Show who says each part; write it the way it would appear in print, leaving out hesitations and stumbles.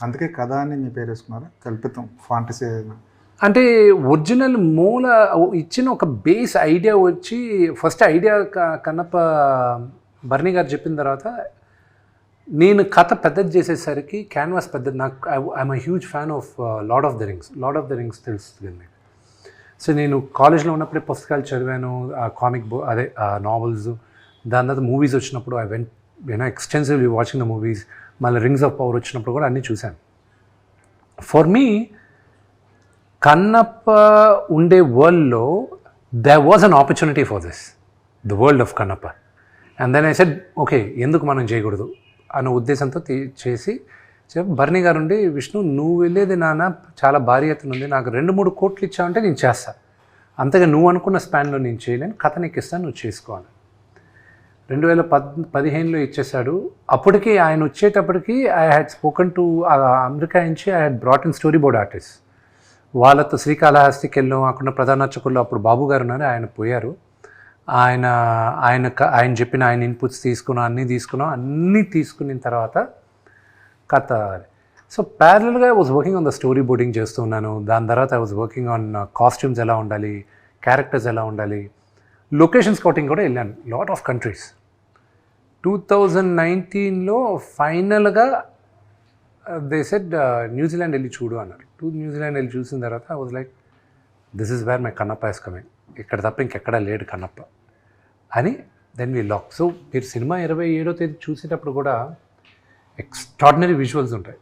Speaker 1: అందుకే కథ అని మీ పేరు వేసుకున్నారా? కల్పితం ఫాంటసీ
Speaker 2: అంటే ఒరిజినల్ మూల ఇచ్చిన ఒక బేస్ ఐడియా వచ్చి ఫస్ట్ ఐడియా కన్నప్ప బర్నీ గారు చెప్పిన తర్వాత నేను కథ పెద్దది చేసేసరికి క్యాన్వాస్ పెద్దది. నాకు I'm huge fan of lord of the rings తెలుస్తుంది మీకు. సో నేను కాలేజ్లో ఉన్నప్పుడే పుస్తకాలు చదివాను, కామిక్ బుక్ అదే నావెల్స్. దాని తర్వాత మూవీస్ వచ్చినప్పుడు I went extensively watching the movies. మళ్ళీ రింగ్స్ ఆఫ్ పవర్ వచ్చినప్పుడు కూడా అన్నీ చూశాను. ఫర్ మీ కన్నప్ప ఉండే వరల్డ్లో there was an opportunity for this, the world of Kannappa. And then I said okay, ఎందుకు మనం చేయకూడదు అనే ఉద్దేశంతో చేసి బర్నీ గారు ఉండి, విష్ణు నువ్వు వెళ్ళేది నాన్న చాలా భారీ ఎత్తున ఉంది, నాకు 2-3 కోట్లు ఇచ్చావంటే నేను చేస్తాను, అంతగా నువ్వు అనుకున్న స్పాన్లో నేను చేయలేను, కథ నీకు ఇస్తాను, నువ్వు చేసుకోవాలి. 2015లో ఇచ్చేసాడు. అప్పటికి ఆయన వచ్చేటప్పటికి I had spoken to America నుంచి I had brought in storyboard artist. వాళ్ళతో శ్రీకాళహస్తికి వెళ్ళాం. అక్కడ ప్రధాన అర్చకుల్లో అప్పుడు బాబు గారు ఉన్నారు, ఆయన పోయారు. ఆయన చెప్పిన ఆయన ఇన్పుట్స్ అన్నీ తీసుకున్న తర్వాత కథ. సో ప్యారలల్గా I was working on the story boarding చేస్తున్నాను. దాని తర్వాత I was working on costumes ఎలా ఉండాలి, క్యారెక్టర్స్ ఎలా ఉండాలి, లొకేషన్ స్కౌటింగ్ కూడా వెళ్ళాను లాట్ ఆఫ్ కంట్రీస్. 2019లో ఫైనల్గా దే సెడ్ న్యూజిలాండ్ వెళ్ళి చూడు అన్నారు. న్యూజిలాండ్ వెళ్ళి చూసిన తర్వాత I was like this is where my Kannappa is coming, ఇక్కడ తప్ప ఇంకెక్కడా లేడు కన్నప్ప అని. Then we lock. సో మీరు సినిమా 27వ తేదీ చూసేటప్పుడు కూడా ఎక్స్ట్రాడినరీ విజువల్స్ ఉంటాయి.